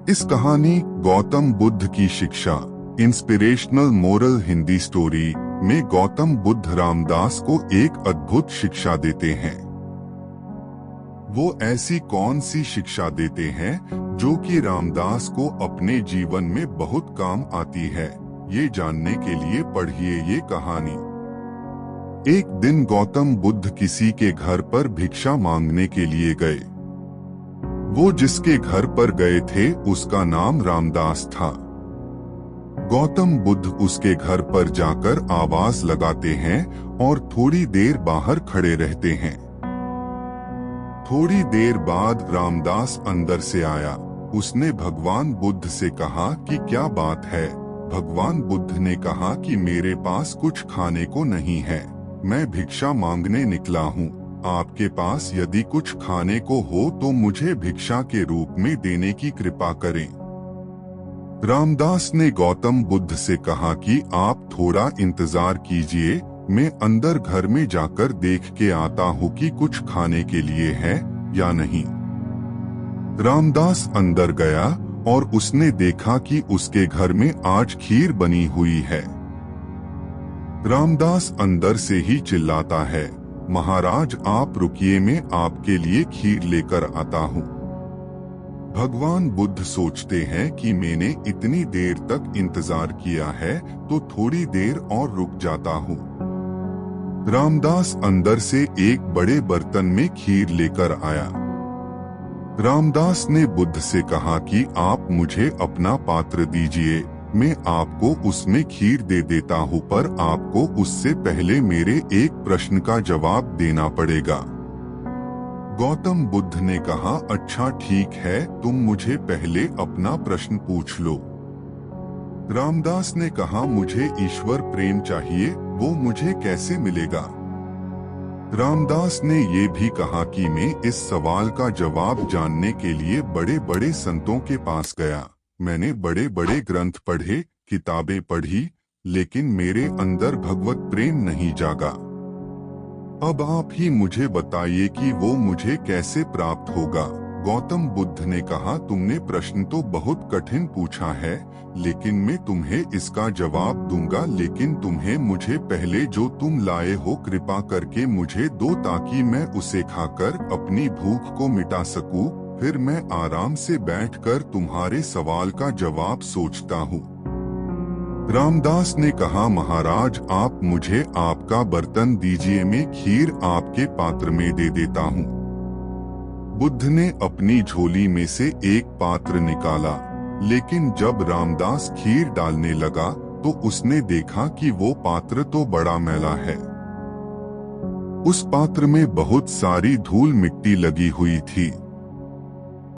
इस कहानी गौतम बुद्ध की शिक्षा इंस्पिरेशनल मोरल हिंदी स्टोरी में गौतम बुद्ध रामदास को एक अद्भुत शिक्षा देते हैं। वो ऐसी कौन सी शिक्षा देते हैं जो कि रामदास को अपने जीवन में बहुत काम आती है? ये जानने के लिए पढ़िए ये कहानी। एक दिन गौतम बुद्ध किसी के घर पर भिक्षा मांगने के लिए गए। वो जिसके घर पर गए थे उसका नाम रामदास था। गौतम बुद्ध उसके घर पर जाकर आवाज लगाते हैं और थोड़ी देर बाहर खड़े रहते हैं। थोड़ी देर बाद रामदास अंदर से आया। उसने भगवान बुद्ध से कहा कि क्या बात है? भगवान बुद्ध ने कहा कि मेरे पास कुछ खाने को नहीं है, मैं भिक्षा मांगने निकला हूँ। आपके पास यदि कुछ खाने को हो तो मुझे भिक्षा के रूप में देने की कृपा करें। रामदास ने गौतम बुद्ध से कहा कि आप थोड़ा इंतजार कीजिए, मैं अंदर घर में जाकर देख के आता हूँ कि कुछ खाने के लिए है या नहीं। रामदास अंदर गया और उसने देखा कि उसके घर में आज खीर बनी हुई है। रामदास अंदर से ही चिल्लाता है, महाराज आप रुकिए, मैं आपके लिए खीर लेकर आता हूँ। भगवान बुद्ध सोचते हैं कि मैंने इतनी देर तक इंतजार किया है तो थोड़ी देर और रुक जाता हूँ। रामदास अंदर से एक बड़े बर्तन में खीर लेकर आया। रामदास ने बुद्ध से कहा कि आप मुझे अपना पात्र दीजिए, मैं आपको उसमें खीर दे देता हूँ, पर आपको उससे पहले मेरे एक प्रश्न का जवाब देना पड़ेगा। गौतम बुद्ध ने कहा, अच्छा ठीक है, तुम मुझे पहले अपना प्रश्न पूछ लो। रामदास ने कहा, मुझे ईश्वर प्रेम चाहिए, वो मुझे कैसे मिलेगा? रामदास ने ये भी कहा कि मैं इस सवाल का जवाब जानने के लिए बड़े बड़े संतों के पास गया, मैंने बड़े बड़े ग्रंथ पढ़े, किताबें पढ़ी, लेकिन मेरे अंदर भगवत प्रेम नहीं जागा। अब आप ही मुझे बताइए कि वो मुझे कैसे प्राप्त होगा। गौतम बुद्ध ने कहा, तुमने प्रश्न तो बहुत कठिन पूछा है, लेकिन मैं तुम्हें इसका जवाब दूंगा, लेकिन तुम्हें मुझे पहले जो तुम लाए हो कृपा करके मुझे दो, ताकि मैं उसे खाकर अपनी भूख को मिटा सकूं, फिर मैं आराम से बैठकर तुम्हारे सवाल का जवाब सोचता हूँ। रामदास ने कहा, महाराज आप मुझे आपका बर्तन दीजिए, मैं खीर आपके पात्र में दे देता हूँ। बुद्ध ने अपनी झोली में से एक पात्र निकाला, लेकिन जब रामदास खीर डालने लगा तो उसने देखा कि वो पात्र तो बड़ा मैला है। उस पात्र में बहुत सारी धूल मिट्टी लगी हुई थी।